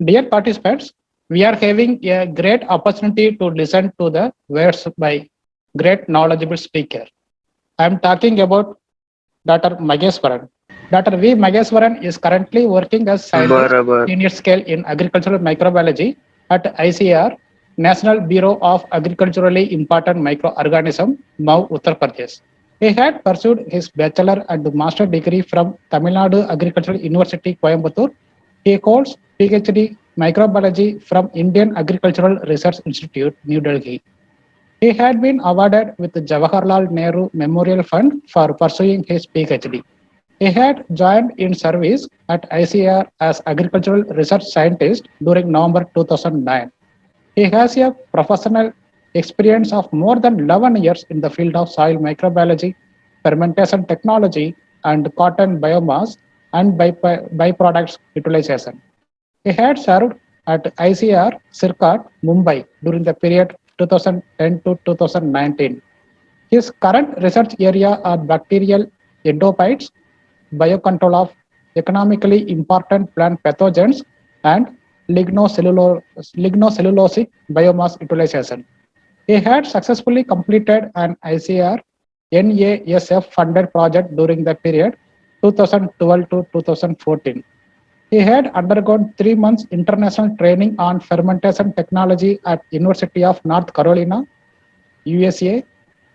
Dear participants, we are having a great opportunity to listen to the words by great knowledgeable speaker. I am talking about Dr. Mageswaran. Dr. V. Mageswaran is currently working as scientist बरोबर. senior scale in agricultural microbiology at ICR, National Bureau of Agriculturally Important Microorganism, Mau, Uttar Pradesh. He had pursued his bachelor and master degree from Tamil Nadu Agricultural University, Coimbatore. He holds PhD microbiology from Indian Agricultural Research Institute, New Delhi. He had been awarded with the Jawaharlal Nehru Memorial Fund for pursuing his PhD. He had joined in service at ICAR as agricultural research scientist during November 2009. He has a professional experience of more than 11 years in the field of soil microbiology, fermentation technology, and cotton biomass and byproducts utilization. He had served at ICR Sirkat, Mumbai during the period 2010 to 2019. His current research area are bacterial endophytes, biocontrol of economically important plant pathogens, and lignocellulosic biomass utilization. He had successfully completed an ICR NASF funded project during the period 2012 to 2014. He had undergone 3 months international training on fermentation technology at University of North Carolina, USA.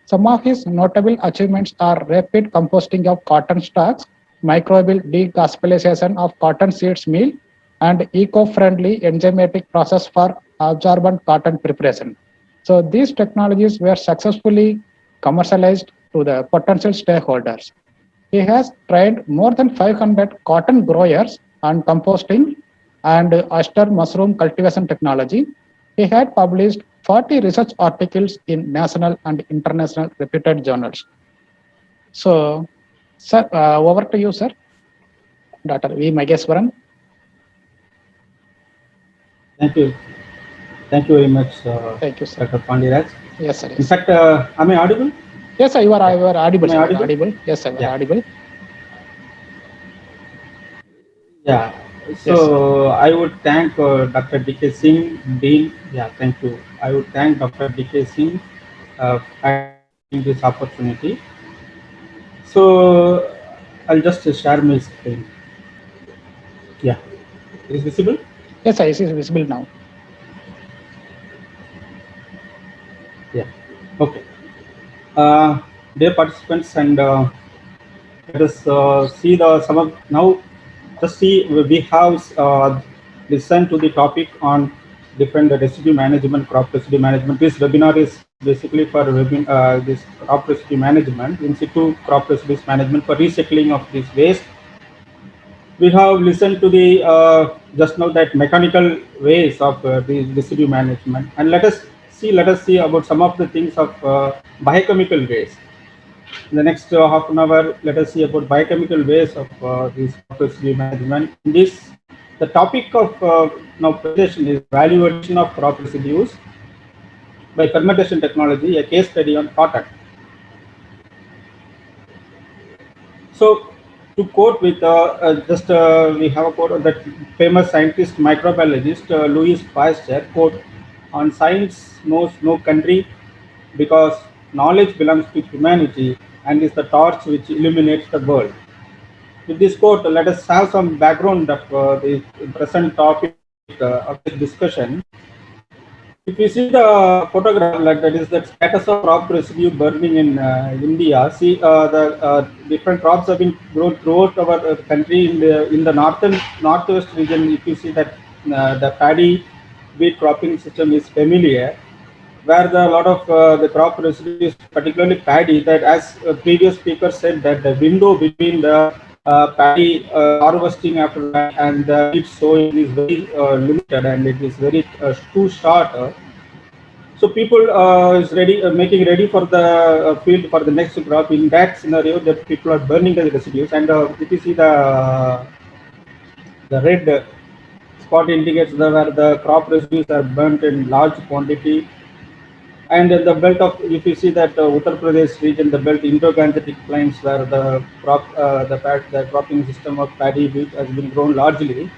Some of his notable achievements are rapid composting of cotton stalks, microbial degaspilization of cotton seeds meal, and eco-friendly enzymatic process for absorbent cotton preparation. So these technologies were successfully commercialized to the potential stakeholders. He has trained more than 500 cotton growers on composting and oyster mushroom cultivation technology. He had published 40 research articles in national and international reputed journals. So, sir, over to you, sir. Dr. V. Mageswaran. Thank you. Thank you very much, Thank you, sir. Dr. Pandiraj. Yes, sir. In Yes. fact, am I audible? Yes, sir. You are audible. Am I Sir. audible? Audible. Yes, sir. You are Yeah. audible. Yeah. Yes, sir. So I would thank Dr. D.K. Singh, Dean. Yeah, thank you. I would thank Dr. D.K. Singh for this opportunity. So I'll just share my screen. Yeah. It is visible? Yes, sir. It is visible now. Yeah. Okay. Dear participants, and let us see the some of now. Just see, we have listened to the topic on different residue management, crop residue management. This webinar is basically for this crop residue management, in situ crop residues management for recycling of this waste. We have listened to the just now that mechanical ways of the residue management, and let us see about some of the things of biochemical waste. In the next half an hour, let us see about biochemical ways of this crop residue management. In this, the topic of now presentation is value addition of crop residues by fermentation technology, a case study on cotton. So, to quote with we have a quote of that famous scientist, microbiologist Louis Pasteur, quote, "On science knows no country, because knowledge belongs to humanity and is the torch which illuminates the world." With this quote, let us have some background of the present topic of this discussion. If you see the photograph, like that is the status of crop residue burning in India. See, the different crops have been grown throughout our country. In the northwest region, if you see that the paddy wheat cropping system is familiar, where a lot of the crop residues, particularly paddy, that as previous speaker said, that the window between the paddy harvesting after that and the wheat sowing is very limited, and it is very too short. So people is ready, making ready for the field for the next crop. In that scenario, that people are burning the residues, and if you see the red spot indicates where the crop residues are burnt in large quantity. And in the belt of, if you see that Uttar Pradesh region, the belt Indo-Gangetic plains, where the cropping system of paddy wheat has been grown largely.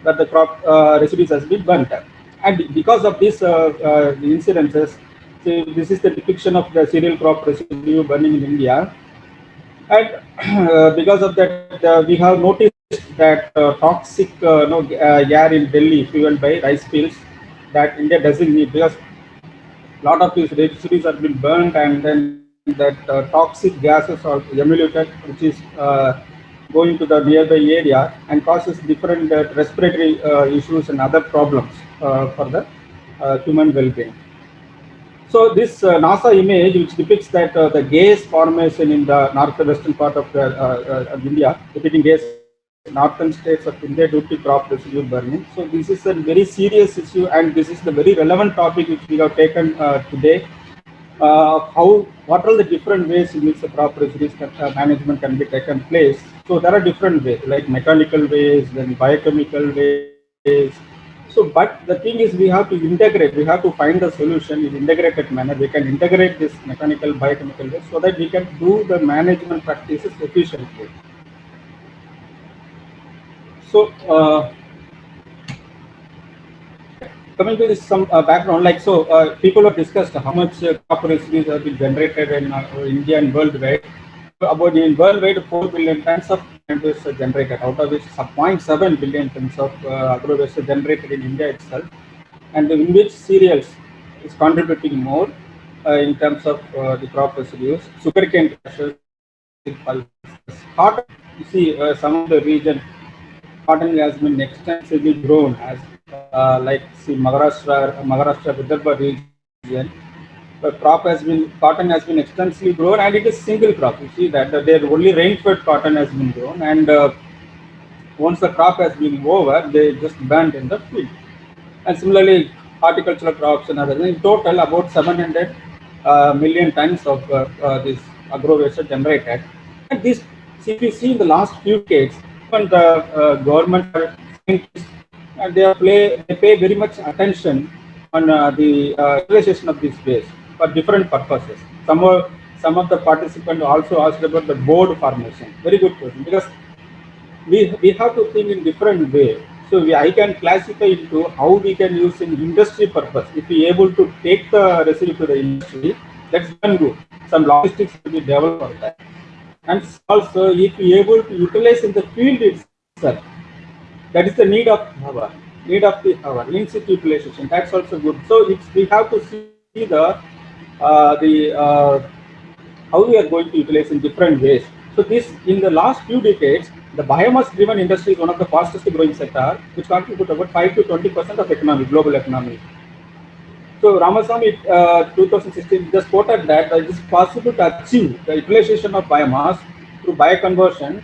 that the crop residues has been burnt. And because of these incidences, see, this is the depiction of the cereal crop residue burning in India. And because of that, we have noticed that toxic air in Delhi fueled by rice fields that India doesn't need, because a lot of these residues have been burnt, and then that toxic gases are emulated, which is going to the nearby area and causes different respiratory issues and other problems for the human well-being. So this NASA image, which depicts that the gas formation in the northwestern part of India, depicting gas northern states of India due to crop residue burning. So this is a very serious issue, and this is the very relevant topic which we have taken today. What are the different ways in which the crop residues management can be taken place? So there are different ways, like mechanical ways, then biochemical ways. So, but the thing is, we have to integrate. We have to find a solution in integrated manner. We can integrate this mechanical, biochemical ways so that we can do the management practices efficiently. So, coming to this some background, like so, people have discussed how much crop residues have been generated in India and worldwide. About in worldwide, 4 billion tons of plant waste are generated, out of which some 0.7 billion tons of agro waste are generated in India itself, and in which cereals is contributing more in terms of the crop residues, sugarcane crushes, pulses, cotton. You see, some of the region, cotton has been extensively grown as like see Maharashtra Vidarbha region. Cotton has been extensively grown, and it is single crop. You see that their only rain-fed cotton has been grown, and once the crop has been over, they just burnt in the field. And similarly, horticultural crops and others. In total, about 700 million tons of this agro waste are generated. And this, see, if you see in the last few decades, even the government scientists, they pay very much attention on the utilization of this waste for different purposes. Some of the participants also asked about the board formation. Very good question, because we have to think in different way. So I can classify into how we can use in industry purpose. If we able to take the residue to the industry, that's one good. Some logistics will be developed for that. And also, if we able to utilize in the field itself, that is the need of the hour, in situ utilization. That's also good. So we have to see the how we are going to utilize in different ways. So this, in the last few decades, the biomass-driven industry is one of the fastest growing sector, which contributes about 5 to 20% of economy, global economy. So Ramaswamy, 2016, just quoted that it is possible to achieve the utilization of biomass through bioconversion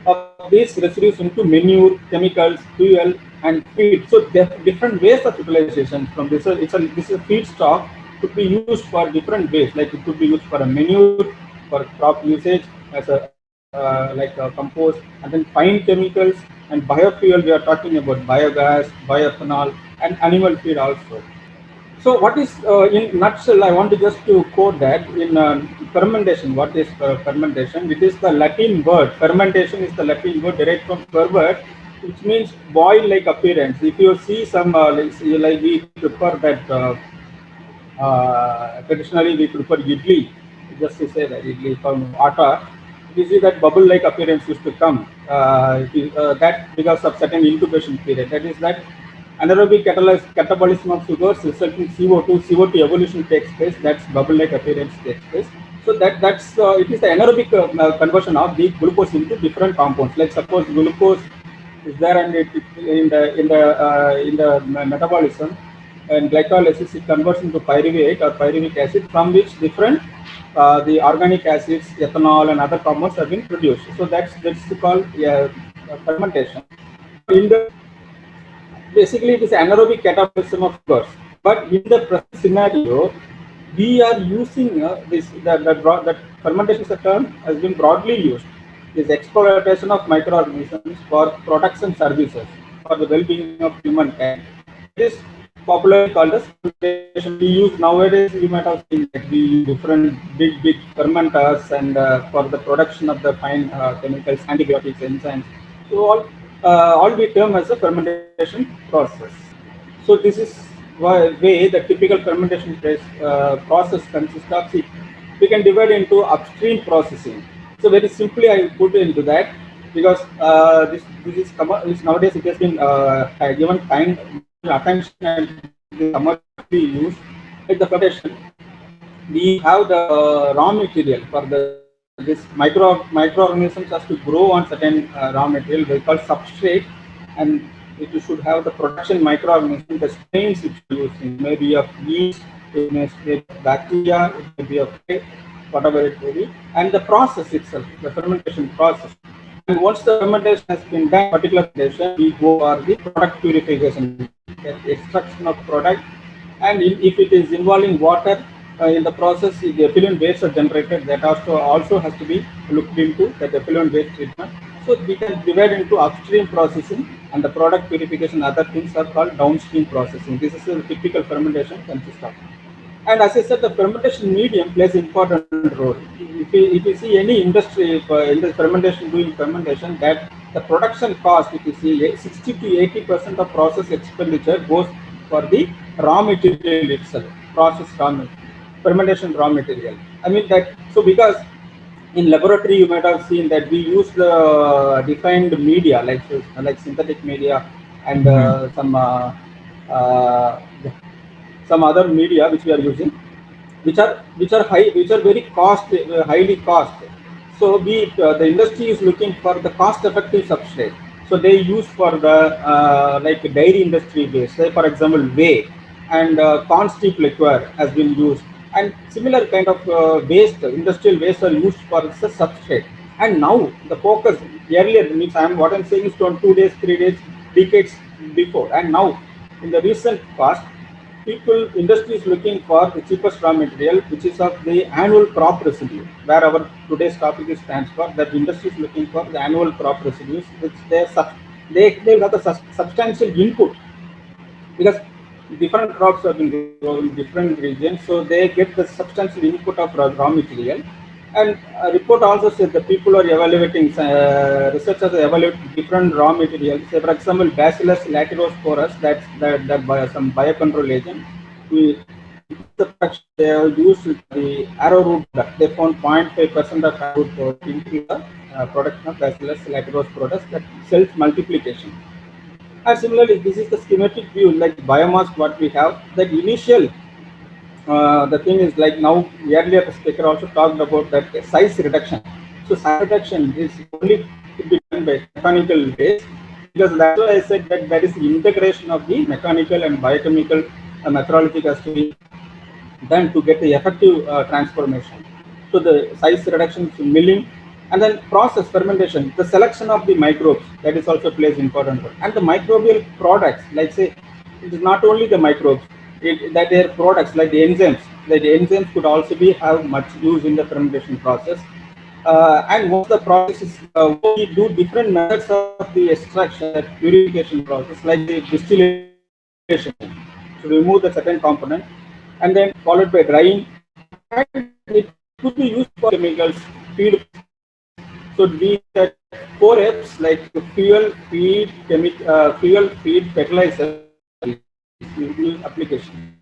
of these residues into manure, chemicals, fuel, and feed. So there are different ways of utilization from this. This is a feedstock could be used for different ways. Like it could be used for a manure, for crop usage, as a like a compost, and then fine chemicals and biofuel. We are talking about biogas, bioethanol, and animal feed also. So what is, in nutshell, I want to just to quote that in fermentation. What is fermentation? It is the Latin word. Fermentation is the Latin word derived from fervor, which means boil-like appearance. If you see some, like we prepare that, traditionally we prepare idli, just to say that idli from atta. You see that bubble-like appearance used to come. That because of certain incubation period. That is that anaerobic catabolism of sugars resulting CO2. CO2 evolution takes place. That's bubble-like appearance takes place. So that's it is the anaerobic conversion of the glucose into different compounds. Like suppose glucose is there, and it in the metabolism and glycolysis, it converts into pyruvate or pyruvic acid, from which different the organic acids, ethanol, and other compounds have been produced. So that's called fermentation. In the basically, it is anaerobic catabolism of sugars. But in the present scenario, we are using that fermentation is a term has been broadly used. Is exploitation of microorganisms for products and services for the well-being of humankind. It is popularly called as fermentation. We use nowadays. You might have seen that we use different big fermenters and for the production of the fine chemicals, antibiotics, enzymes. So all all we term as a fermentation process. So this is way the typical fermentation process consists of. See, we can divide into upstream processing. So very simply, I put into that because this nowadays it has been given kind attention and commercially used. Like the fermentation, we have the raw material for this microorganisms has to grow on certain raw material we call substrate, and it should have the production microorganism, the strains which we are using, maybe of yeast, it may be of bacteria, it may be of whatever it may be, and the process itself, the fermentation process. And once the fermentation has been done, particular fermentation, we go for the product purification, extraction of product, and if it is involving water in the process, the effluent waste are generated. That also has to be looked into, that effluent waste treatment. So we can divide into upstream processing and the product purification. Other things are called downstream processing. This is a typical fermentation consists of. And as I said, the fermentation medium plays an important role. If you see any industry, if, in the fermentation, doing fermentation, that the production cost, if you see 60 to 80% of process expenditure goes for the raw material itself, process fermentation raw material. I mean that, so because in laboratory you might have seen that we use the defined media like synthetic media and uh, some other media which we are using, which are very highly cost. So the industry is looking for the cost effective substrate. So they use for the like dairy industry base, say for example whey and corn steep liquor has been used, and similar kind of waste, industrial waste are used for the substrate. And now the focus, earlier means what I'm saying is on 2 days, 3 days, decades before, and now in the recent past, industry is looking for the cheapest raw material, which is of the annual crop residue. Where our today's topic is stands for, that industry is looking for the annual crop residues, which they will have the substantial input, because different crops have been grown in different regions, so they get the substantial input of raw material. And a report also said that people are evaluating, researchers are evaluating different raw materials. Say, for example, Bacillus laterosporus, that by some biocontrol agent. We, the production they have used the arrowroot duct. They found 0.5% of arrowroot product into the production of Bacillus laterosporus, that self multiplication. And similarly, this is the schematic view, like biomass what we have. That initial, the thing is like now, earlier the speaker also talked about that size reduction. So size reduction is only to be done by mechanical ways, because that's why I said that there is the integration of the mechanical and biochemical methodology has to be done to get the effective transformation. So the size reduction, milling, and then process fermentation, the selection of the microbes, that is also plays important role. And the microbial products, like say, it is not only the microbes, that their products like the enzymes, could also be have much use in the fermentation process. And once the process is, we do different methods of the extraction, that purification process, like the distillation, to remove the certain component, and then followed by drying, and it could be used for chemicals, feed. So these are 4 F's, like fuel, feed, fertilizer, application.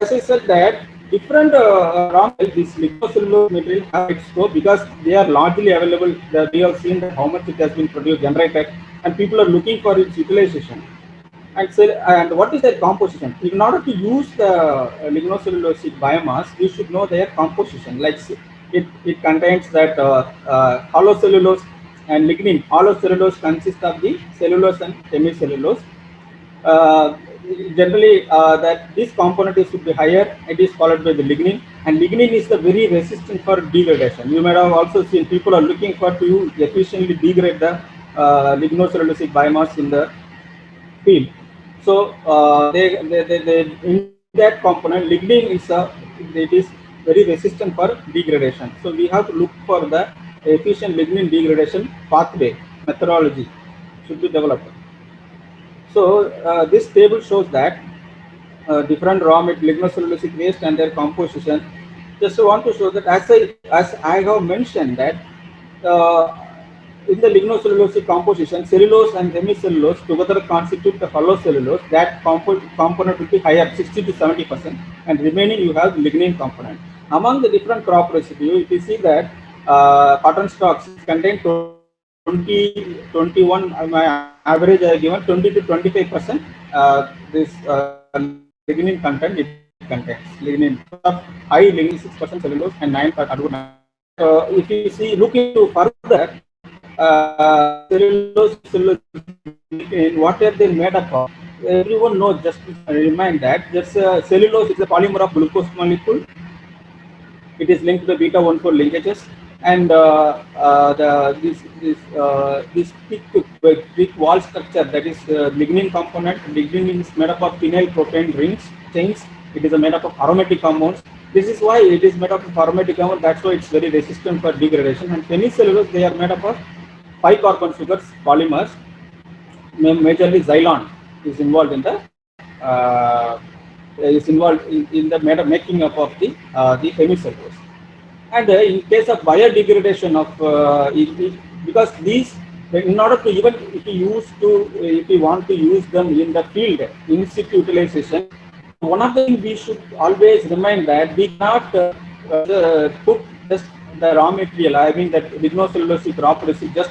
As I said that different raw material, this lignocellulose material have its scope, because they are largely available. We have seen that how much it has been produced, generated, and people are looking for its utilization. And so, and what is their composition? In order to use the lignocellulosic biomass, we should know their composition. Like it contains that hollow cellulose and lignin. Hollow cellulose consists of the cellulose and hemicellulose. Uh, Generally, that this component is should be higher. It is followed by the lignin, and lignin is the very resistant for degradation. You might have also seen people are looking for to efficiently degrade the lignocellulosic biomass in the field. So they in that component, lignin is it is very resistant for degradation. So we have to look for the efficient lignin degradation pathway methodology should be developed. So this table shows that different raw material lignocellulosic waste and their composition. Just want to show that, as I have mentioned that. Uh, in the lignocellulosic composition, cellulose and hemicellulose together constitute the hollow cellulose. That component will be higher, 60 to 70%, and remaining you have lignin component. Among the different crop residue, if you see that cotton stalks contain 20, 21, my average I given 20 to 25%. This lignin content it contains lignin, high lignin 6% cellulose and 9% adenine. If you see, look into further, cellulose, what are they made up of? Everyone knows, just to remind that just cellulose is a polymer of glucose molecule. It is linked to the beta 1,4 linkages, and this thick wall structure, that is lignin component. Lignin is made up of phenyl propane rings chains. It is made up of aromatic compounds. This is why it is made up of aromatic compounds. That's why it's very resistant for degradation. And hemicellulose, they are made up of 5 carbon sugars polymers. Majorly Xylon is involved in the making up of the hemicellulose. And in case of biodegradation of because these, in order to, even if you want to use them in the field in situ utilization, one of the things we should always remind that we cannot put just the raw material, I mean that lignocellulosic raw product, just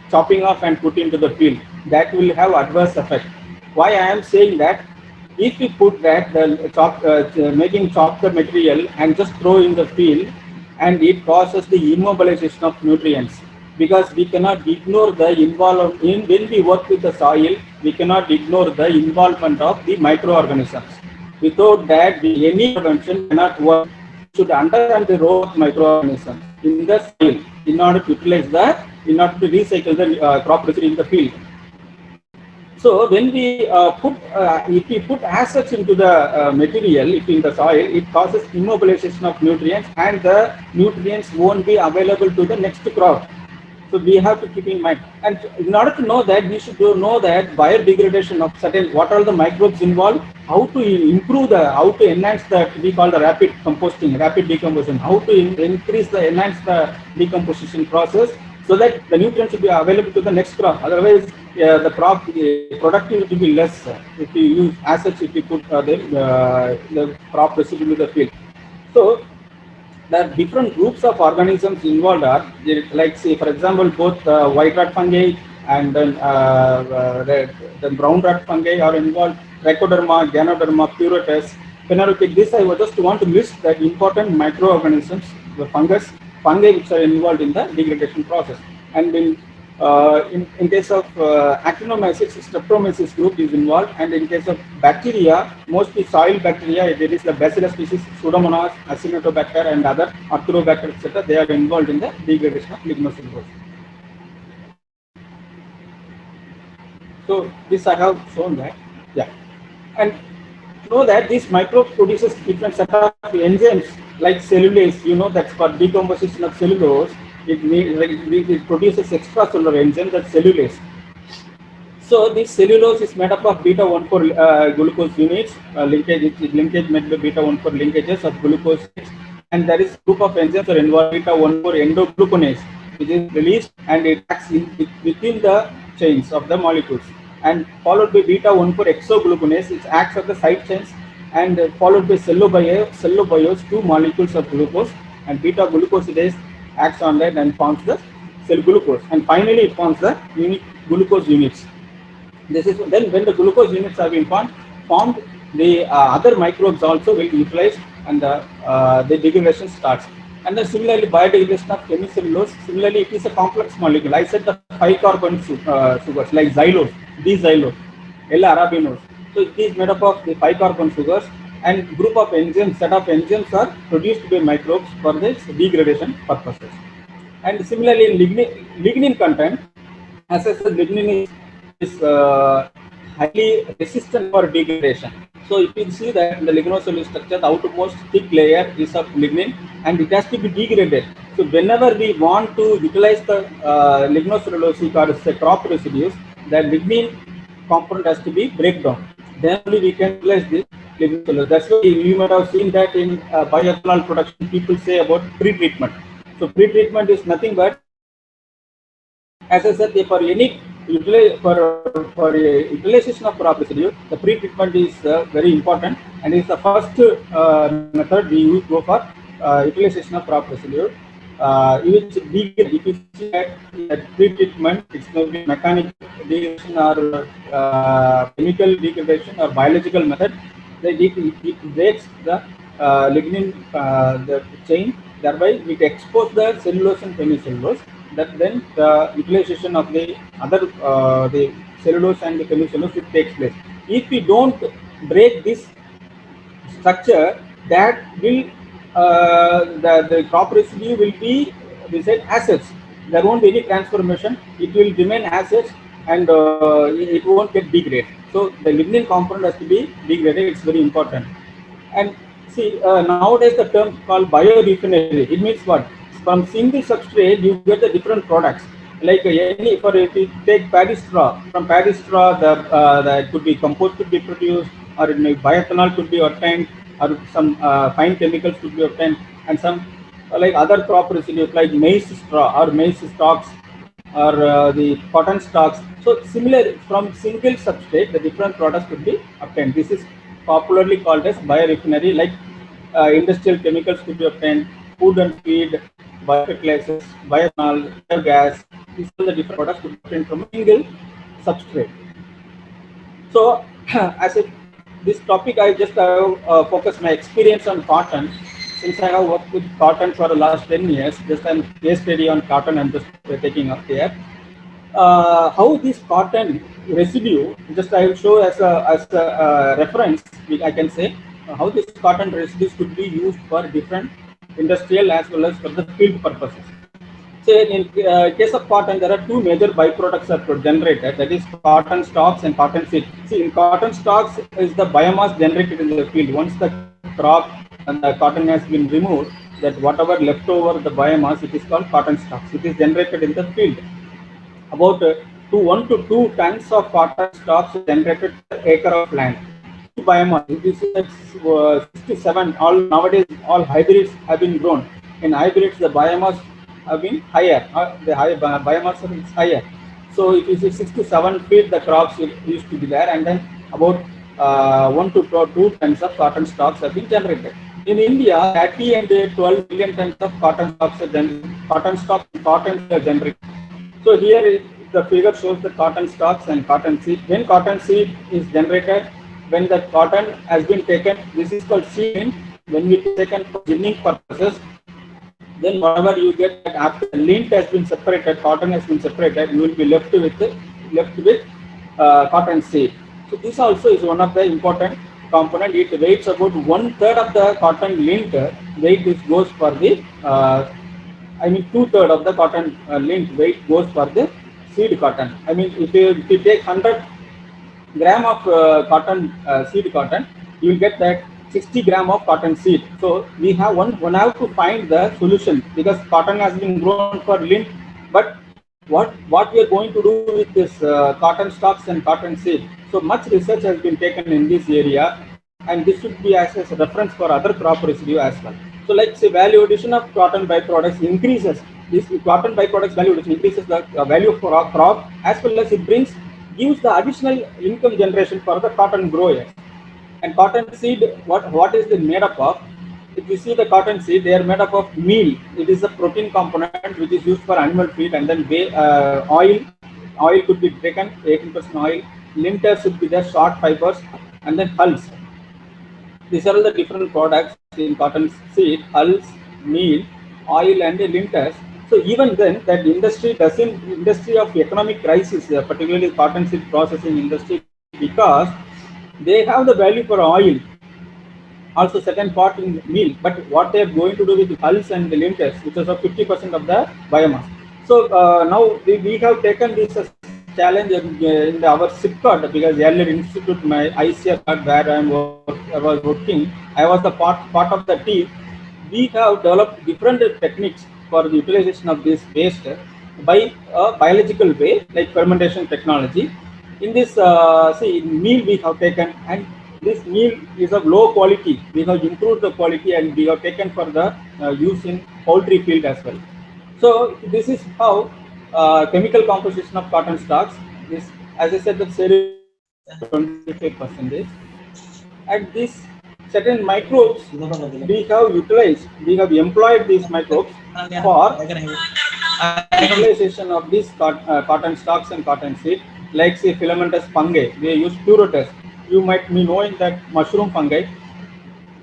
chopping off and put into the field. That will have adverse effect. Why I am saying that? If we put that making chopped material and just throw in the field, and it causes the immobilization of nutrients, because we cannot ignore the involvement in, when we work with the soil, we cannot ignore the involvement of the microorganisms. Without that, any intervention cannot work. We should understand the role of microorganisms in the soil in order to utilize in order to recycle the crop residue in the field. So when we if we put acids into the material, if in the soil, it causes immobilization of nutrients, and the nutrients won't be available to the next crop. So we have to keep in mind. And in order to know that, we should know that biodegradation of certain, what are the microbes involved, how to improve how to enhance that, we call the rapid composting, rapid decomposition, how to enhance the decomposition process, so that the nutrients will be available to the next crop. Otherwise, the crop productivity will be less if you use acids, if you put the crop residue to the field. So the different groups of organisms involved are, like, say, for example, both white rat fungi and then the brown rat fungi are involved. Trichoderma, Ganoderma, Puretus, Phaneropic. This I just want to list the important microorganisms, the fungi which are involved in the degradation process. And in case of Actinomyces, Streptomyces group is involved, and in case of bacteria, mostly soil bacteria, there is the Bacillus species, Pseudomonas, Acinetobacter, and other Arthurobacter, etc. They are involved in the degradation of lignocellulose. So this I have shown that, yeah, and know that this microbe produces different set of enzymes like cellulase. You know that's for decomposition of cellulose. It produces extracellular enzyme, that's cellulase. So this cellulose is made up of beta 1,4 glucose units, linkage made by beta 1,4 linkages of glucose, and there is group of enzymes are involved, beta 1,4 endogluconase, which is released and it acts within the chains of the molecules, and followed by beta 1,4 exogluconase, which acts at the side chains, and followed by cellobiose, 2 molecules of glucose, and beta glucosidase acts on that and forms the cell glucose, and finally it forms the unique glucose units. This is then when the glucose units have been formed, the other microbes also will utilize, and the degradation starts. And then similarly, biodegradation of hemicellulose. Similarly, it is a complex molecule. I said the 5 carbon sugars like xylose, D-xylose, L-arabinose. So it is made up of the 5 carbon sugars, and group of enzymes, set of enzymes are produced by microbes for this degradation purposes. And similarly, in lignin content, as I said, lignin is highly resistant for degradation. So if you see that in the lignocellulose structure, the outermost thick layer is of lignin, and it has to be degraded. So whenever we want to utilize the lignocellulosic or crop residues, the lignin component has to be breakdown. Then only we can utilize this lignocellulose. That's why you might have seen that in bioethanol production, people say about pre-treatment. So pre-treatment is nothing but As I said, for any for a utilization of crop residue, the pre-treatment is very important, and is the first method we use go for utilization of crop residue. Which degrade, if you see that pre-treatment, it's going to be mechanical degradation or chemical degradation or biological method. It breaks the lignin the chain, thereby it exposes the cellulose and hemicellulose. That then the utilization of the other the cellulose and the hemicellulose it takes place. If we don't break this structure, that will the crop residue will be, we said, assets. There won't be any transformation. It will remain assets, and it won't get degraded. So the lignin component has to be degraded. It's very important. And see, nowadays the term called biorefinery. It means what? From single substrate, you get the different products. Like any, for if you take paddy straw, from paddy straw, the could be compost could be produced, or bioethanol could be obtained, or some fine chemicals could be obtained, and some like other crop residues like maize straw or maize stalks or the cotton stalks. So similar, from single substrate, the different products could be obtained. This is popularly called as biorefinery. Like industrial chemicals could be obtained, food and feed, biofertilizers, bioethanol, biogas. These are the different products could be obtained from a single substrate. So, as a this topic, I just focus my experience on cotton. Since I have worked with cotton for the last 10 years, just I'm case study on cotton. I'm just taking up here. How this cotton residue, just I will show as a reference, I can say how this cotton residues could be used for different industrial as well as for the field purposes. Say in case of cotton, there are two major byproducts are generated. That is cotton stalks and cotton seed. See, in cotton stalks is the biomass generated in the field. Once the crop and the cotton has been removed, that whatever left over the biomass, it is called cotton stalks. It is generated in the field. About 1 to 2 tons of cotton stalks generated per acre of land. Seed biomass. This is 67. All nowadays, all hybrids have been grown. In hybrids, the biomass have been higher. The biomass is higher. So if you see 67 feet, the crops used to be there, and then about 1 to 2 tons of cotton stalks have been generated. In India, 30 and 12 million tons of cotton stalks are generated. So here the figure shows the cotton stalks and cotton seed. When cotton seed is generated, when the cotton has been taken, this is called seed. When it is taken for ginning purposes, then whatever you get after the lint has been separated, cotton has been separated, you will be left with cotton seed. So this also is one of the important component. It weighs about 1/3 of the cotton lint weight. This goes for the 2/3 of the cotton lint weight goes for the seed cotton. If you take 100 gram of cotton seed cotton, you will get that 60 gram of cotton seed. So we have one have to find the solution, because cotton has been grown for lint. But what we are going to do with this cotton stalks and cotton seed? So much research has been taken in this area, and this should be as a reference for other crop residue as well. So like say value addition of cotton byproducts increases. This cotton byproducts value addition increases the value of crop, as well as it gives the additional income generation for the cotton growers. And cotton seed, what is it made up of? If you see the cotton seed, they are made up of meal. It is a protein component which is used for animal feed, and then oil. Oil could be taken, 18% oil. Linters should be there, short fibers, and then hulls. These are all the different products in cotton seed: hulls, meal, oil, and linters. So even then, that industry of economic crisis, particularly cotton seed processing industry, because they have the value for oil, also certain part in meal. But what they are going to do with the hulls and the linters, which is of 50% of the biomass. So now we have taken this as challenge in our SIPCOT, because earlier institute, my ICR where I was working, I was the part of the team. We have developed different techniques for the utilization of this waste by a biological way, like fermentation technology. In this, in meal we have taken, and this meal is of low quality. We have improved the quality, and we have taken for the use in poultry field as well. So this is how chemical composition of cotton stalks is, as I said, that cereal 25%. And these certain microbes we have utilized, we have employed these microbes for utilization of these cotton stalks and cotton seed, like say filamentous fungi. They use pleurotus. You might be knowing that mushroom fungi,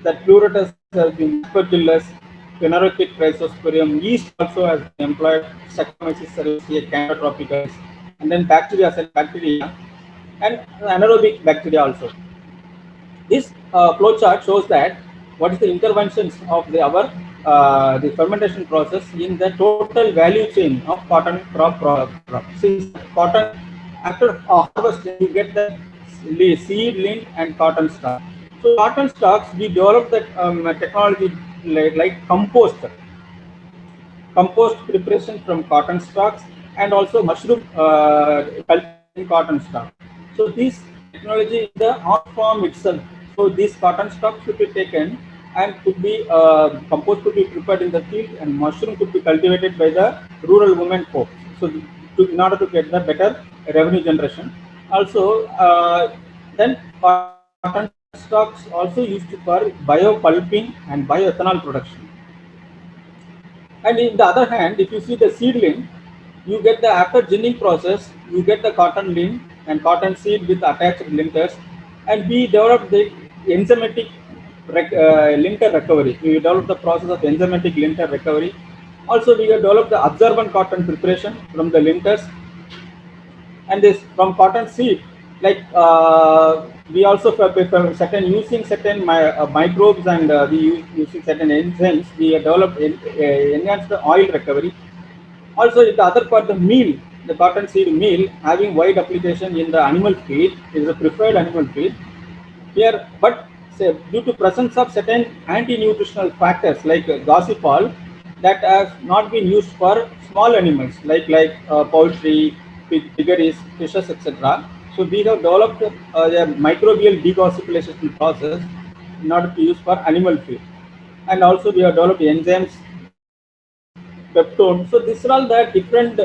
that pleurotus has been aspergillus, phanerochit chrysosporium, yeast also has been employed, Saccharomyces cerevisiae, Candida tropicalis, and then bacteria, cell bacteria, and anaerobic bacteria also. This flow chart shows that what is the interventions of the fermentation process in the total value chain of cotton crop. Since cotton, after harvesting, you get the seed, lint, and cotton stalk. So cotton stalks, we developed that technology like compost preparation from cotton stalks, and also mushroom culturing cotton stalk. So this technology is the art form itself. So these cotton stalks should be taken and could be compost could be prepared in the field, and mushroom could be cultivated by the rural women folk. So in order to get the better revenue generation. Also, then cotton stalks also used for biopulping and bioethanol production. And in the other hand, if you see the seedling, you get the after ginning process, you get the cotton lint and cotton seed with attached linters, and we developed the enzymatic linter recovery. We developed the process of enzymatic linter recovery. Also, we have developed the absorbent cotton preparation from the linters, and this from cotton seed, like we also for certain using certain microbes, and using certain enzymes, we have developed enhanced the oil recovery. Also, in the other part, the meal, the cotton seed meal, having wide application in the animal feed, is a preferred animal feed here. But say, due to presence of certain anti-nutritional factors like gossypol, that has not been used for small animals like poultry, piggeries, fishes, etc. So we have developed a microbial degossipylation process in order to use for animal feed, and also we have developed enzymes, peptone. So these are all the different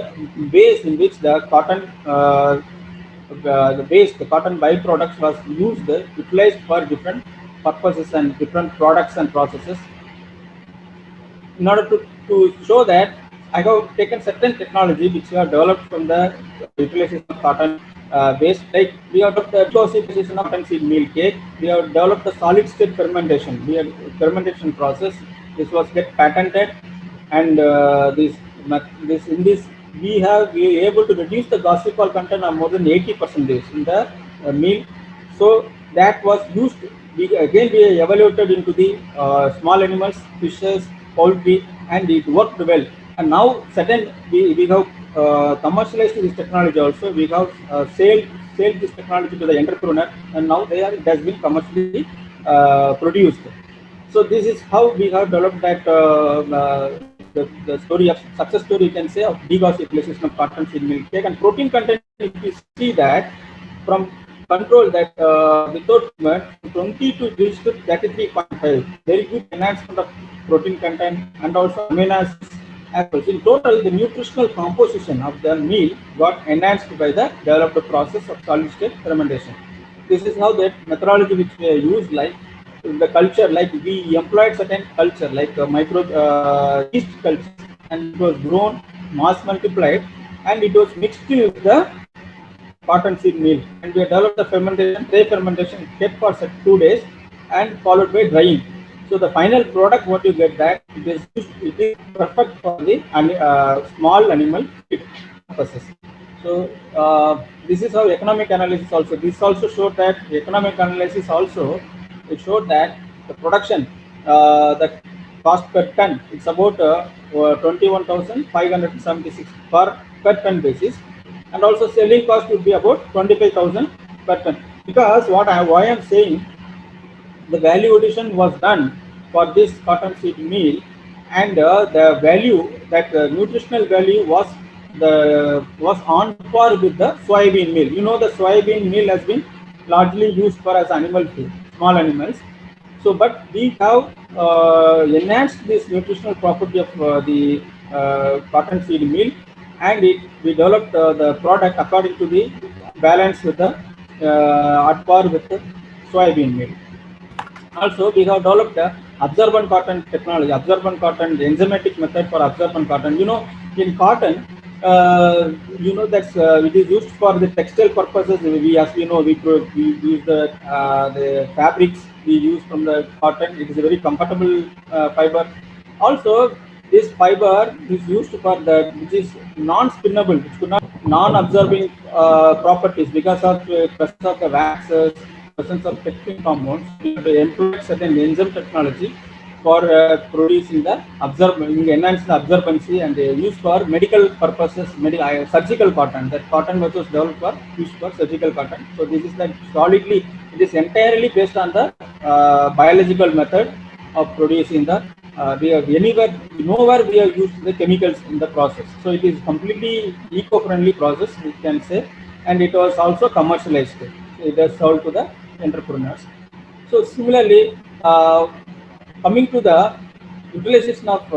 ways in which the cotton the waste, the cotton byproducts was used, utilized for different purposes and different products and processes. In order to show that, I have taken certain technology which we have developed from the utilization of cotton waste. Like we have developed the degasification of cotton seed meal cake. We have developed the solid state fermentation. We have fermentation process. This was get patented, and this in this we are able to reduce the gossypol content of more than 80% in the meal. So that was used. We evaluated into the small animals, fishes, poultry, and it worked well. And now certain we have commercialized this technology also. We have sold this technology to the entrepreneur, and now it has been commercially produced. So this is how we have developed that the story of success story, you can say, of degossipylation of cotton seed milk cake. And protein content, if you see that from control that without treatment, 20 to reach to 33.5, very good enhancement of protein content, and also amino acids. In total, the nutritional composition of the meal got enhanced by the developed process of solid state fermentation. This is how that methodology which we used, like the culture, like we employed certain culture like micro yeast culture, and it was grown, mass multiplied, and it was mixed with the cotton seed meal, and we developed the fermentation, tray fermentation, kept for 2 days, and followed by drying. So the final product, what you get, that it is perfect for the small animal feed purposes. So this is how economic analysis also. This also showed that economic analysis also, it showed that the production, the cost per ton, it's about 21,576 per ton basis, and also selling cost would be about 25,000 per ton. Because why I'm saying, the value addition was done for this cotton seed meal, and the value, that nutritional value was on par with the soybean meal. You know, the soybean meal has been largely used for as animal feed, small animals. So, but we have enhanced this nutritional property of the cotton seed meal, and we developed the product according to the balance with the at par with the soybean meal. Also, we have developed the absorbent cotton technology, absorbent cotton, the enzymatic method for absorbent cotton. In cotton, that's it is used for the textile purposes. As we know, we use the fabrics we use from the cotton. It is a very comfortable fiber. Also, this fiber is used for the which is non-spinnable, which could not non-absorbing properties because of presence of the waxes, presence of texturing compounds. We have employed certain enzyme technology for producing the enhance the absorbency and used for medical purposes, surgical cotton. That cotton was developed for used for surgical cotton. So this is like solidly, it is entirely based on the biological method of producing the we have nowhere we have used the chemicals in the process. So it is completely eco-friendly process, we can say, and it was also commercialized. It is sold to the entrepreneurs. So similarly, coming to the utilization of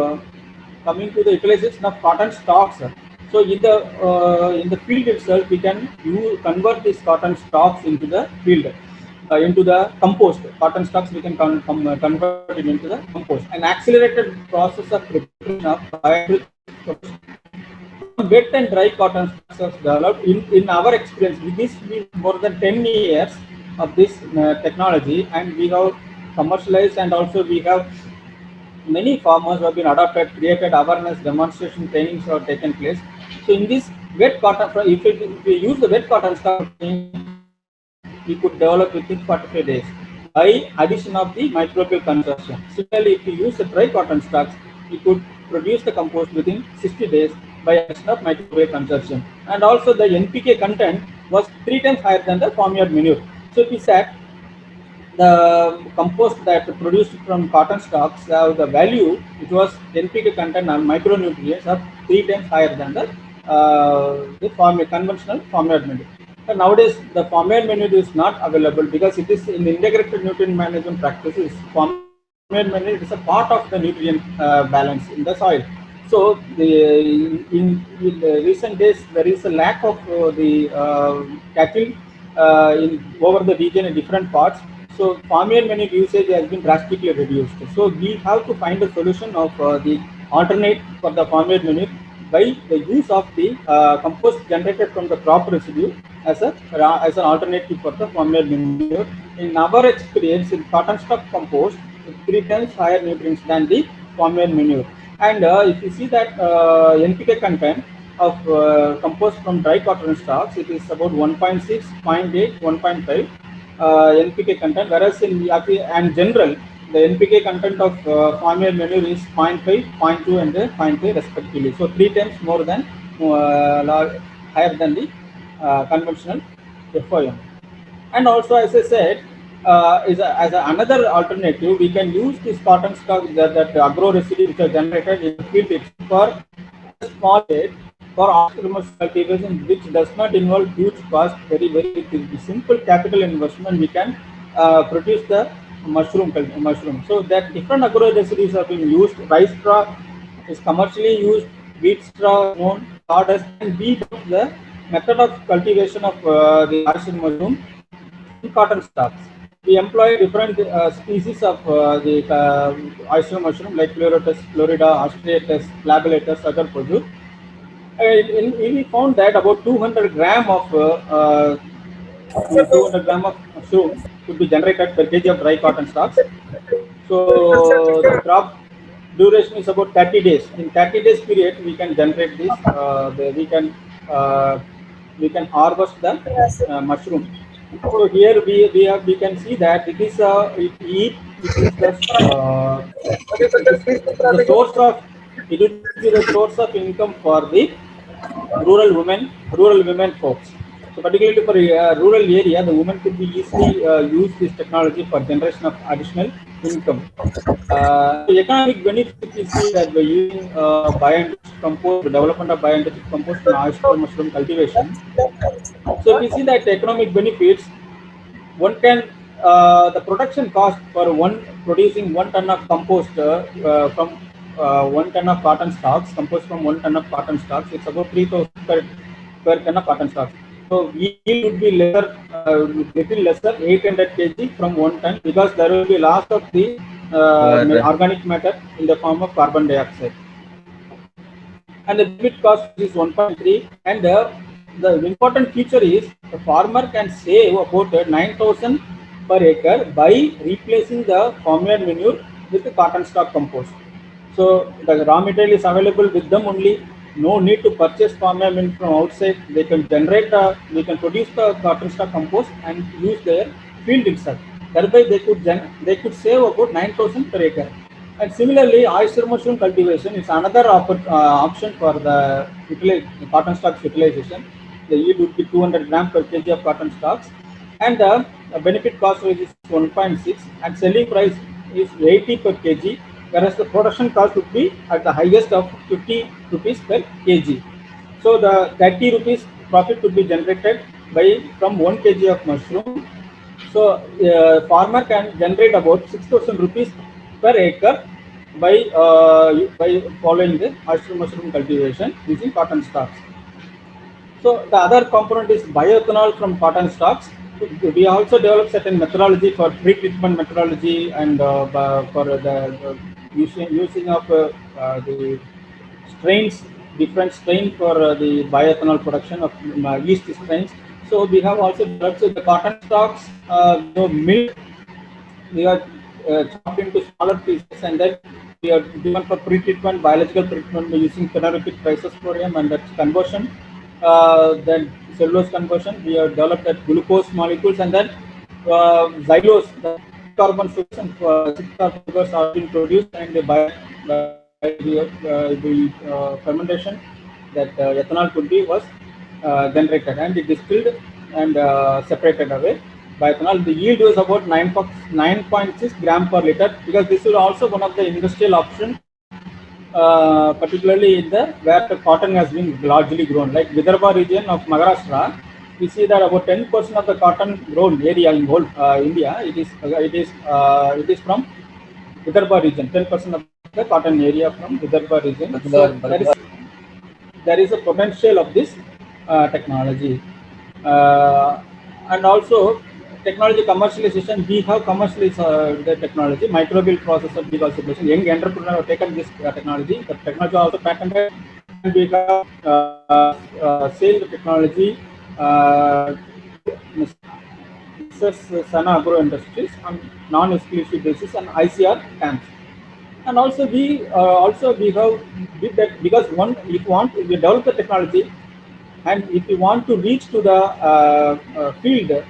cotton stalks. So in the field itself, we can convert these cotton stalks into the field, into the compost. Cotton stalks we can convert it into the compost. An accelerated process of preparation of bioenriched from wet and dry cotton stalks developed. In our experience, with this more than 10 years of this technology, and we have commercialized, and also we have many farmers have been adopted, created awareness, demonstration, trainings have taken place. So in this wet cotton, if we use the wet cotton stock, we could develop within 45 days by addition of the microbial consumption. Similarly, if we use the dry cotton stocks, we could produce the compost within 60 days by addition of microbial consumption. And also the NPK content was 3 times higher than the farmyard manure. So if we said the compost that produced from cotton stalks have the value, it was NPK content and micronutrients are 3 times higher than the conventional farmyard manure. But nowadays, the farmyard manure is not available because it is in integrated nutrient management practices. Farmyard manure is a part of the nutrient balance in the soil. So, in the recent days, there is a lack of the cattle in over the region in different parts. So farmyard manure usage has been drastically reduced. So we have to find a solution of the alternate for the farmyard manure by the use of the compost generated from the crop residue as an alternative for the farmyard manure. In our experience, in cotton stock compost, it's 3 times higher nutrients than the farmyard manure. And if you see that NPK content of compost from dry cotton stalks, it is about 1.6, 0.8, 1.5 NPK content, whereas in and general, the NPK content of farmyard manure is 0.5, 0.2, and 0.5 respectively. So 3 times more than higher than the conventional FOM. And also, as I said, another alternative, we can use this cotton stock that agro residue which are generated in the field for small rate for autonomous cultivation, which does not involve huge cost. Very simple capital investment, we can produce the mushroom. So that different agro residues have been used. Rice straw is commercially used, wheat straw known, sawdust, and wheat. The method of cultivation of the oyster mushroom in cotton stalks. We employ different species of the oyster mushroom like Pleurotus, Florida, Austratus, Flabellatus, other produce. We found that about 200 gram of 200 gram of mushroom could be generated per kg of dry cotton stalks. So the crop duration is about 30 days. In 30 days period, we can generate this. We can harvest the mushroom. So here we can see that it is the source of it will be the source of income for the rural women folks. So particularly for rural area, the women could be easily use this technology for generation of additional income. The economic benefit is see that by using bioenriched compost, the development of bioenriched compost in oyster mushroom cultivation. So if we see that economic benefits, one can the production cost for one producing 1 ton of compost from 1 ton of cotton stalks, composed from 1 ton of cotton stalks. It's about 3,000 per ton of cotton stalks. So yield would be lesser, little lesser, 800 kg from 1 ton, because there will be loss of the organic matter in the form of carbon dioxide. And the benefit cost is 1.3. And the important feature is the farmer can save about 9,000 per acre by replacing the farmyard manure with the cotton stock compost. So the raw material is available with them only. No need to purchase farmyard manure from outside. They can generate, they can produce the cotton stock compost and use their field itself. Thereby, they could save about 9,000 per acre. And similarly, oyster mushroom cultivation is another option for the cotton stalks utilization. The yield would be 200 grams per kg of cotton stalks, and the benefit cost rate is 1.6, and selling price is 80 per kg, whereas the production cost would be at the highest of 50 rupees per kg. So the 30 rupees profit would be generated by from 1 kg of mushroom. So farmer can generate about 6,000 rupees per acre by following the oyster mushroom cultivation using cotton stalks. So the other component is bioethanol from cotton stalks. We also develop certain methodology for pre-treatment methodology, and for the using of the strains, different strain for the bioethanol production of yeast strains. So we have also developed the cotton stalks, milled. We are chopped into smaller pieces, and then we are given for pre-treatment, biological treatment using phenolic trisosporium, and that's conversion. Then cellulose conversion, we have developed that glucose molecules, and then xylose, the carbon sugars and 6-carbon sugars are being produced, and by the fermentation, that ethanol could be was generated, and it distilled and separated away by ethanol. The yield was about 9.6 gram per liter, because this is also one of the industrial option, particularly in the where the cotton has been largely grown, like Vidarbha region of Maharashtra. We see that about 10% of the cotton grown area in whole India, it is from Vidarbha region. 10% of the cotton area from Vidarbha region. So there is a potential of this technology, uh, and also technology commercialization. We have commercialized the technology, microbial process of degasification. Young entrepreneur have taken this technology. The technology also patented, and we have sold the technology Mrs. Sana Agro Industries on non-exclusive basis and ICR camps. And also we have did that, because we develop the technology, and if you want to reach to the field,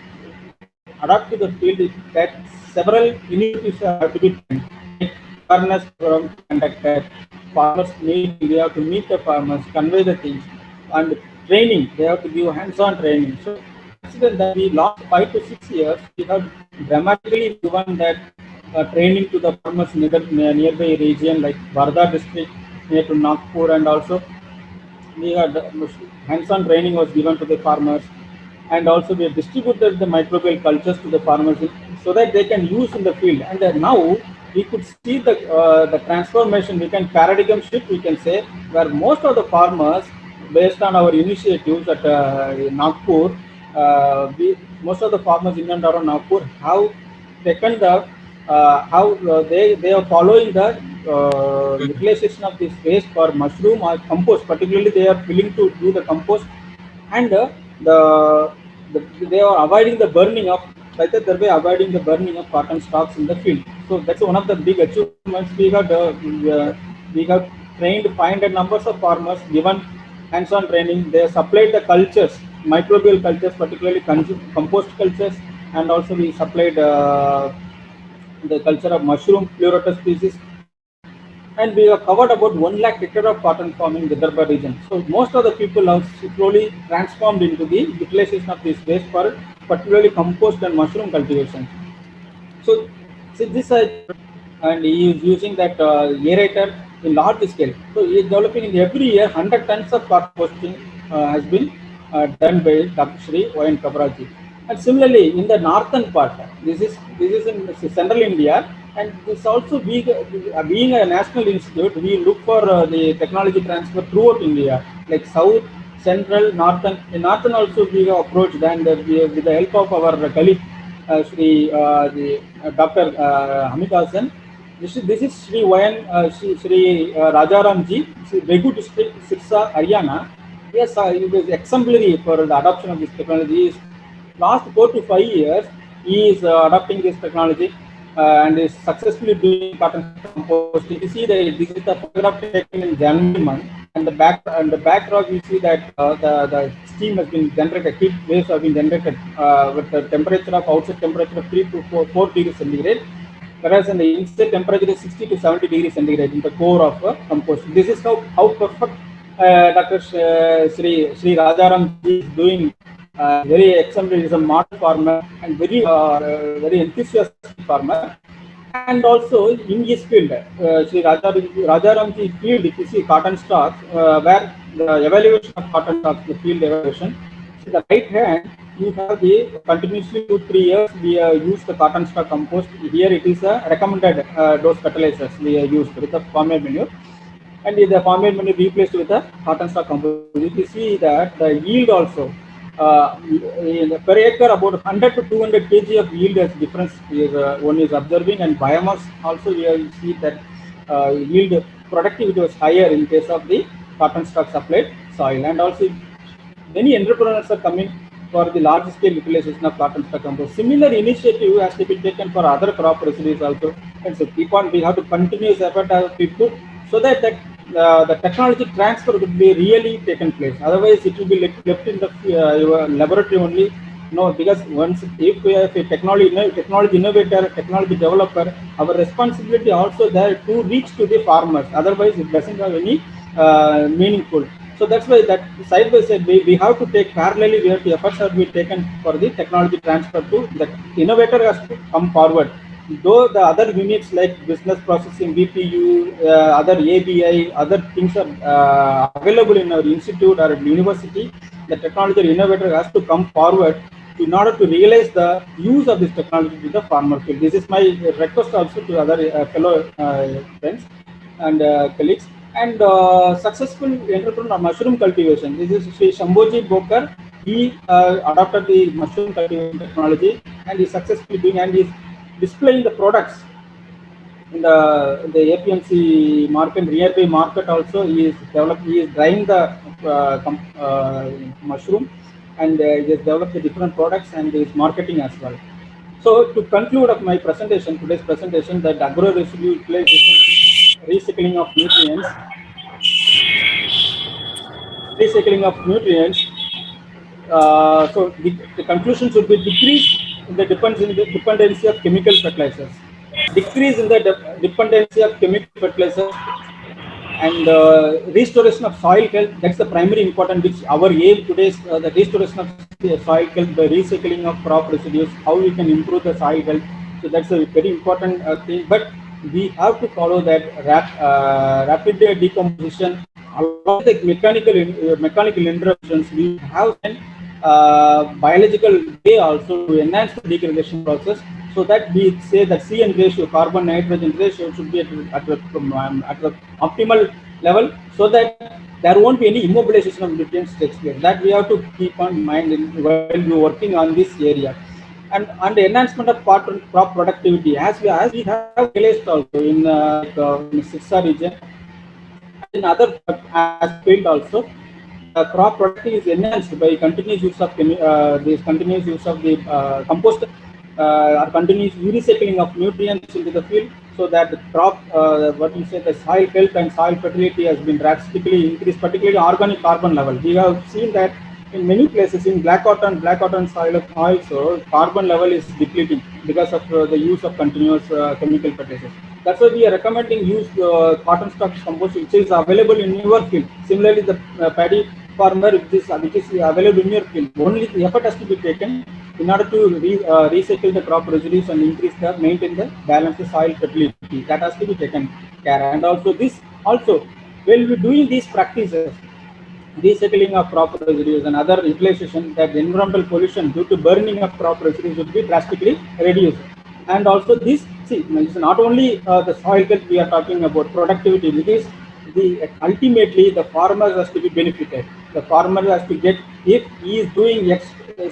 adapt to the field, that several initiatives have to be taken. Like awareness program conducted, farmers need, we have to meet the farmers, convey the things, and training, they have to give hands-on training. So consider that we last 5 to 6 years, we have dramatically given that training to the farmers near the nearby region, like Varda district near to Nagpur, and also we had hands-on training was given to the farmers, and also we have distributed the microbial cultures to the farmers so that they can use in the field. And now we could see the transformation. We can paradigm shift, we can say, where most of the farmers, based on our initiatives at Nagpur, most of the farmers in and around Nagpur have taken the how they are following the utilization of this waste for mushroom or compost. Particularly, they are willing to do the compost, and the, they are avoiding the burning of, like that thereby avoiding the burning of cotton stalks in the field. So that's one of the big achievements. We have trained 500 numbers of farmers, given hands-on training. They have supplied the cultures, microbial cultures, particularly compost cultures, and also we supplied the culture of mushroom pleurotus species, and we have covered about 1 lakh hectare of cotton farming in Vidarbha region. So most of the people have slowly transformed into the utilization of this waste for particularly compost and mushroom cultivation. So see this and he is using that aerator in large scale. So he is developing in every year 100 tons of composting has been done by Dr. Shri O.N. Kabraji. And similarly, in the northern part, this is in central India, and this also being a national institute, we look for the technology transfer throughout India, like south, central, northern. In northern also we have approached, and with the help of our colleague, Dr. Hamid Hassan. This is Sri Vayan, Sri Rajaram ji, Begu district, Sirsa, Haryana. Yes, it is exemplary for the adoption of this technology. Last 4 to 5 years, he is adopting this technology and is successfully doing cotton composting. You see that this is the photograph taken in January month, and the backdrop you see that the steam has been generated, heat waves have been generated with the temperature of outside temperature of 3 to 4 degrees centigrade, whereas in the inside temperature is 60 to 70 degrees centigrade in the core of compost. This is how perfect Dr. Sri Rajaram is doing. Very exemplary, is a model farmer and very enthusiastic farmer. And also in his field, Sri Rajaramji field, if you see cotton stocks, where the evaluation of cotton stocks, the field evaluation, see the right hand, you have the continuously 2 3 years we use the cotton stock compost. Here it is a recommended dose fertilizers we used with the farmer manure, and the farming money replaced with a cotton stock compost. You see that the yield also per acre about 100 to 200 kg of yield as difference is one is observing, and biomass also we see that yield productivity was higher in case of the cotton stock supplied soil. And also many entrepreneurs are coming for the large scale utilization of cotton stock compost. Similar initiative has to be taken for other crop residues also. And so keep on, we have to continuous effort as we put, so that the technology transfer would be really taken place. Otherwise, it will be left in the your laboratory only. No, because once if we are a technology innovator, technology developer, our responsibility also there to reach to the farmers. Otherwise, it doesn't have any meaningful. So that's why that side by side we have to take parallelly, we have to efforts have to be taken for the technology transfer to the innovator has to come forward. Though the other units like business processing, BPU, other ABI, other things are available in our institute or at university, the technology innovator has to come forward in order to realize the use of this technology to the farmer field. This is my request also to other fellow friends and colleagues. And successful entrepreneur mushroom cultivation. This is Sri Shambhoji Bokar. He adopted the mushroom cultivation technology, and he successfully doing, and is displaying the products in the APMC market, nearby market also. He is drying the mushroom, and he has developed the different products and is marketing as well. So to conclude of my presentation, today's presentation, that agro residue utilization, recycling of nutrients. So the conclusion should be decrease in the dependency of chemical fertilizers, decrease in the dependency of chemical fertilizers, and restoration of soil health. That's the primary important, which our aim today is the restoration of the soil health, the recycling of crop residues, how we can improve the soil health. So that's a very important thing. But we have to follow that rapid decomposition along with the mechanical interventions. We have an biological way also to enhance the degradation process, so that we say that CN ratio, carbon nitrogen ratio, should be at the optimal level, so that there won't be any immobilization of nutrients takes place. That we have to keep on mind while we're working on this area. And the enhancement of crop productivity, as we have realized also in Sirsa region and in other as field also, the crop productivity is enhanced by continuous use of the compost or continuous recycling of nutrients into the field, so that the crop, what we say, the soil health and soil fertility has been drastically increased, particularly organic carbon level. We have seen that in many places in black cotton soil also, carbon level is depleting because of the use of continuous chemical fertilizers. That's why we are recommending use cotton stock compost, which is available in your field. Similarly, the paddy farmer, which is available in your field. Only the effort has to be taken in order to recycle the crop residues and maintain the balanced soil fertility. That has to be taken care. And also this also, while we're doing these practices, recycling of crop residues and other utilization, that the environmental pollution due to burning of crop residues would be drastically reduced. And also this, see, it's not only the soil health we are talking about, productivity. It is the ultimately the farmer has to be benefited. The farmer has to get, if he is doing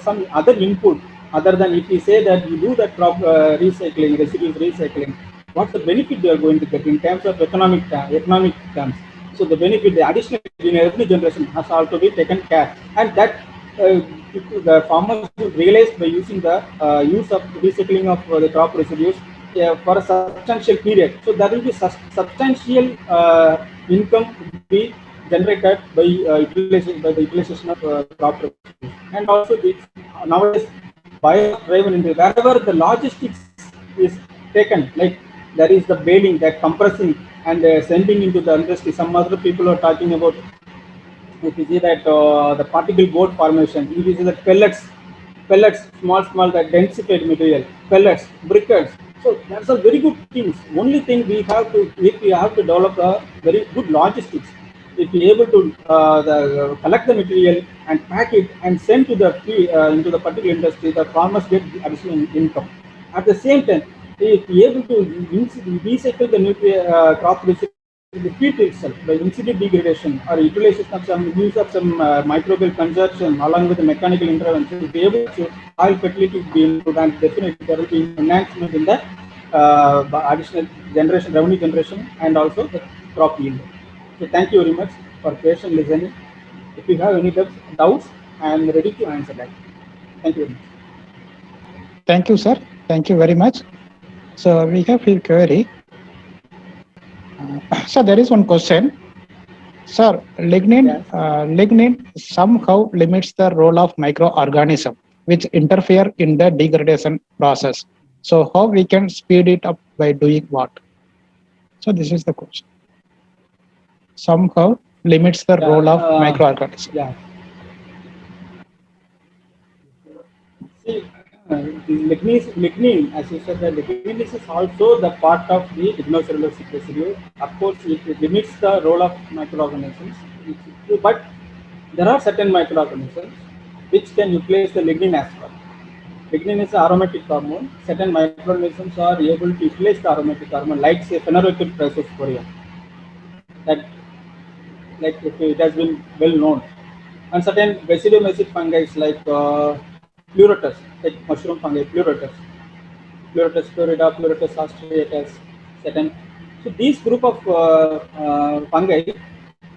some other input other than, if we say that you do that crop recycling, residues recycling, what's the benefit they are going to get in terms of economic terms? So the benefit, the additional revenue generation has also been taken care, and that the farmers will realize by using the use of recycling of the crop residues for a substantial period. So there will be substantial income to be generated by the utilization of crop residues. And also this, nowadays bio driven into wherever the logistics is taken, like there is the baling, that compressing and sending into the industry. Some other people are talking about, if you see that the particle board formation, if you see that pellets, small that densified material, pellets, briquettes. So that's a very good things. Only thing we have to, if we have to develop a very good logistics, if we able to collect the material and pack it and send to the into the particular industry, the farmers get additional income. At the same time, if we able to recycle the crop recycle the peat itself by in-situ degradation or utilization of some use of some microbial consumption along with the mechanical intervention, to be able to soil fertility to be improved, and definitely there will be enhancement in the additional generation, revenue generation, and also the crop yield. So thank you very much for patient listening. If you have any doubts, I am ready to answer that. Thank you very much. Thank you, sir. Thank you very much. So we have here query. So there is one question. Sir, Yes. lignin somehow limits the role of microorganism, which interfere in the degradation process. So how we can speed it up by doing what? So this is the question. Somehow limits the Yeah. role of microorganism. Yeah. See, lignin, as you said, the lignin is also the part of the lignocellulosic residue. Of course, it limits the role of microorganisms, but there are certain microorganisms which can utilize the lignin as well. Lignin is an aromatic hormone. Certain microorganisms are able to utilize the aromatic hormone, like say pheneroic chrysosporium. That, like it has been well known, and certain basidiomycete fungi like pleurotus, like mushroom fungi, pleurotus florida, pleurotus austriatus, certain. So these group of fungi,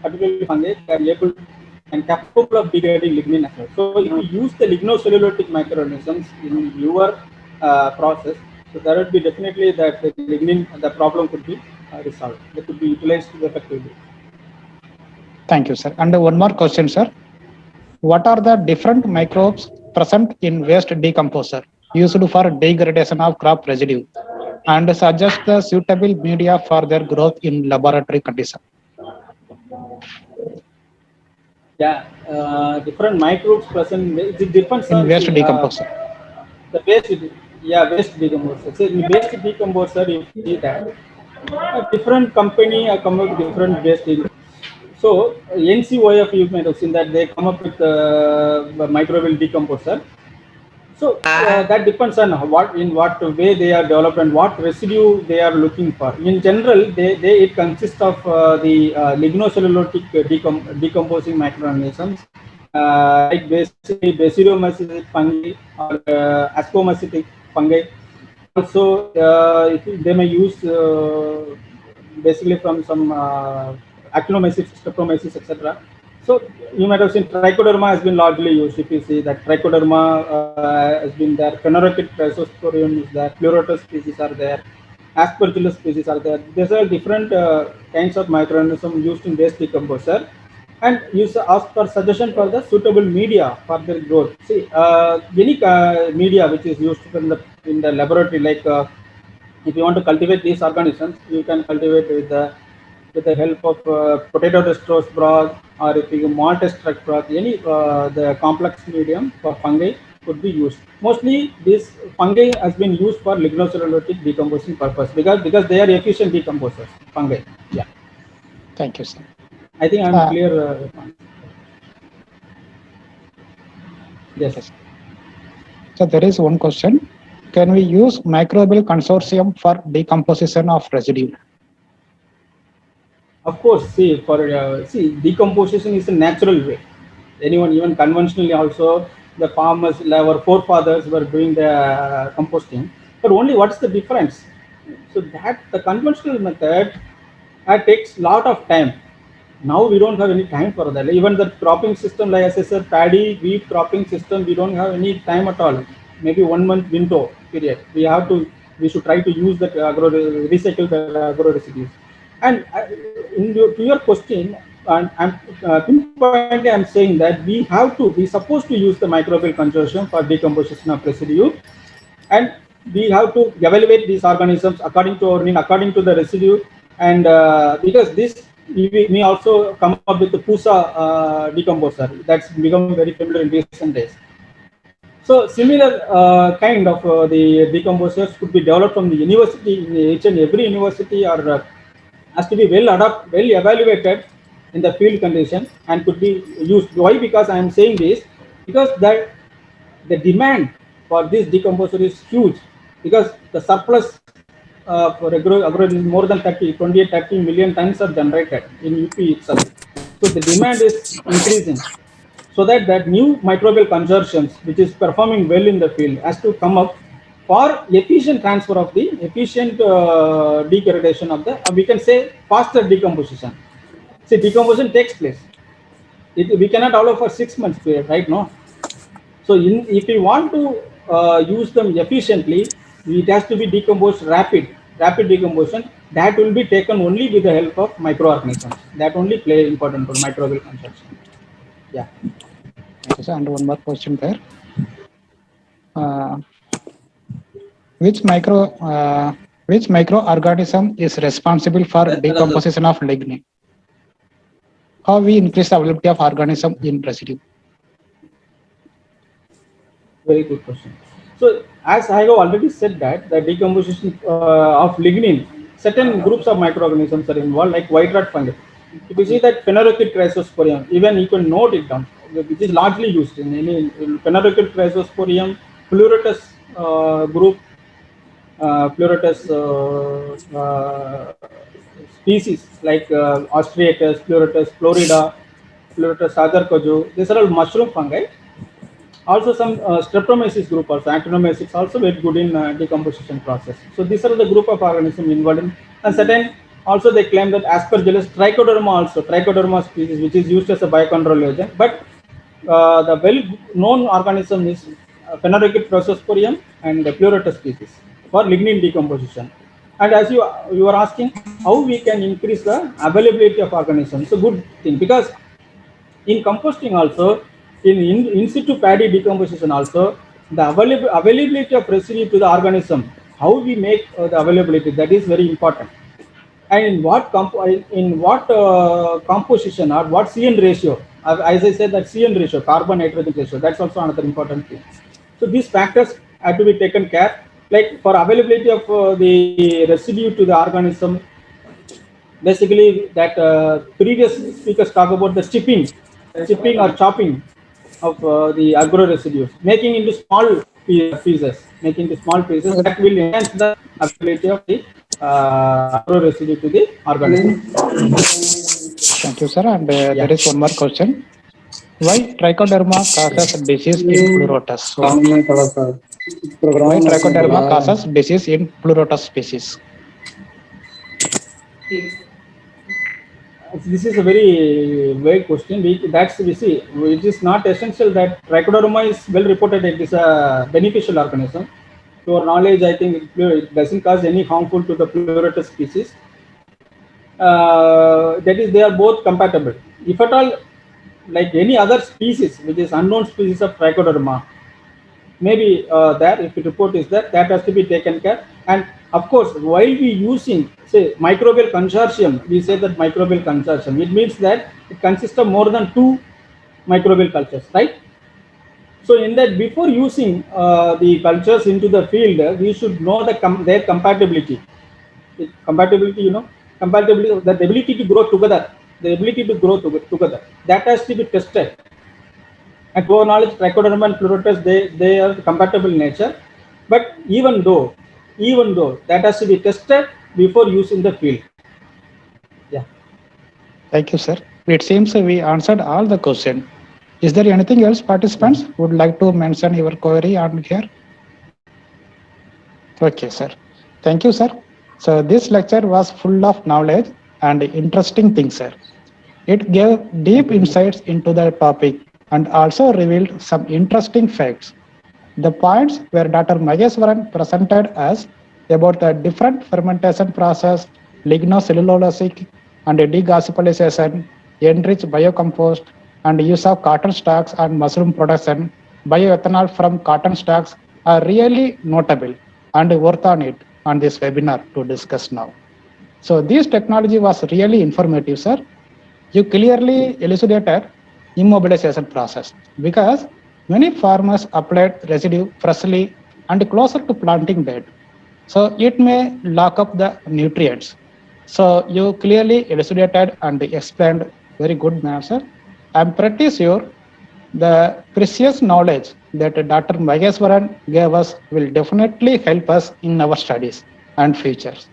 particularly fungi, are able and capable of degrading lignin as well. So if you use the lignocellulosic microorganisms in your process, so there would be definitely that the lignin, the problem could be resolved. That could be utilized effectively. Thank you, sir. And one more question, sir. What are the different microbes present in waste decomposer used for degradation of crop residue and suggest the suitable media for their growth in laboratory conditions? Yeah, different microbes present. It depends In on, waste see, decomposer. the waste. Yeah, waste decomposer. So in waste decomposer, you see that a different company are come up with different waste. So NCOF, you might have seen that they come up with microbial decomposer. So that depends on what way they are developed and what residue they are looking for. In general, it consists of the lignocellulosic decomposing microorganisms, like basically basidiomycetic fungi or ascomycetic fungi. Also, they may use basically from some actinomycetes, streptomyces, etc. So you might have seen trichoderma has been largely used. If you see that trichoderma has been there, pheneroic chrysosporium is there, pleurotus species are there, aspergillus species are there. These are different kinds of microorganisms used in waste decomposer, and use ask for suggestion for the suitable media for their growth. See, any media which is used in the laboratory, like if you want to cultivate these organisms, you can cultivate with the help of potato dextrose broth, or if you malt extract broth, any the complex medium for fungi could be used. Mostly this fungi has been used for lignocellulosic decomposing purpose, because they are efficient decomposers. Fungi. Yeah, Thank you, sir. I think I'm Uh, clear. Yes. Yes. So there is one question. Can we use microbial consortium for decomposition of residue? Of course, see, for see, decomposition is a natural way. Anyone, even conventionally, also the farmers, our forefathers were doing the composting. But only what's the difference? So that the conventional method takes lot of time. Now we don't have any time for that. Even the cropping system, like as I said, paddy, wheat cropping system, we don't have any time at all. Maybe 1 month window period. We have to, we should try to use that recycle the agro residues. And to your question, and I'm pinpointly I'm saying that we supposed to use the microbial consortium for decomposition of residue, and we have to evaluate these organisms according to our need, according to the residue, and because this we also come up with the PUSA decomposer that's become very familiar in recent days. So similar kind of the decomposers could be developed from the university, in each and every university, or has to be well evaluated in the field condition and could be used. Why? Because I am saying this because that the demand for this decomposer is huge, because the surplus for agro is more than 30 million tons are generated in UP itself. So the demand is increasing. So that new microbial consortiums, which is performing well in the field, has to come up for efficient transfer of the efficient degradation of the, we can say, faster decomposition. See, decomposition takes place. We cannot allow for 6 months period, right? No. So if we want to use them efficiently, it has to be decomposed rapid decomposition. That will be taken only with the help of microorganisms. That only play important role, microbial consortium. Yeah. Thank you, sir. And one more question there. Uh, which micro uh, which microorganism is responsible for decomposition of lignin? How we increase the availability of organism in residue? Very good question. So, as I have already said that the decomposition of lignin, certain groups of microorganisms are involved, like white rot fungi. If you see that Phanerochid chrysosporium, even you can note it down, which is largely used in Phanerochid chrysosporium, pleurotus group, pleurotus species like Ostreatus, pleurotus florida, pleurotus agarcojo. These are all mushroom fungi. Also some streptomyces group, also actinomyces also very good in decomposition process. So these are the group of organisms involved in, and certain also they claim that Aspergillus trichoderma, also trichoderma species, which is used as a biocontrol agent. But the well known organism is Phanerochid chrysosporium and the pleurotus species for lignin decomposition. And as you are asking how we can increase the availability of organisms, it's a good thing, because in composting also, in situ paddy decomposition also, the availability of residue to the organism, how we make the availability, that is very important. And in what composition or what CN ratio, as I said, that CN ratio, carbon nitrogen ratio, that's also another important thing. So these factors have to be taken care, like for availability of the residue to the organism. Basically that previous speakers talk about the chipping or chopping of the agro residues, making into small pieces, making into small pieces, that will enhance the availability of the agro residue to the organism. Thank you, sir. And Yeah. there is one more question. Why trichoderma causes disease in pleurotus? Why trichoderma causes disease in pleurotus species? This is a very vague question. We see it is not essential that trichoderma is well reported. It is a beneficial organism. To our knowledge, I think it doesn't cause any harmful to the pleurotus species. That is, they are both compatible. If at all, like any other species, which is unknown species of trichoderma, maybe there, if the report is there, that has to be taken care. And of course, while we using, say, microbial consortium, we say that microbial consortium, it means that it consists of more than 2 microbial cultures, right? So in that, before using the cultures into the field, we should know their compatibility. Compatibility, compatibility, the ability to grow together, the ability to grow together, that has to be tested. And to our knowledge, trichoderma and pleurotus, they are compatible in nature. But even though that has to be tested before use in the field. Yeah. Thank you, sir. It seems we answered all the question. Is there anything else participants would like to mention your query on here? Okay, sir. Thank you, sir. So this lecture was full of knowledge and interesting things, sir. It gave deep insights into the topic and also revealed some interesting facts. The points where Dr. Mageswaran presented us about the different fermentation process, lignocellulosic and degassicylation, enriched biocompost, and use of cotton stalks and mushroom production, bioethanol from cotton stalks are really notable and worth on it on this webinar to discuss now. So this technology was really informative, sir. You clearly elucidated immobilization process because many farmers applied residue freshly and closer to planting bed. So it may lock up the nutrients. So you clearly elucidated and explained very good manner, sir. I'm pretty sure the precious knowledge that Dr. Mageswaran gave us will definitely help us in our studies and futures.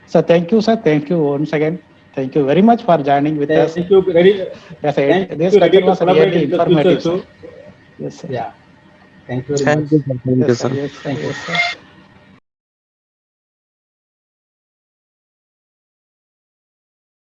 So thank you, sir. Thank you once again. Thank you very much for joining with us. Thank you. Ready? Yes, Thank you. this Ready lecture to was collaborate really in the future informative, sir. too. Yes, sir. Yeah. Thank you very Thank much. you, sir. Thank you, Yes, sir. sir. Yes, sir. Thank you. Yes, sir.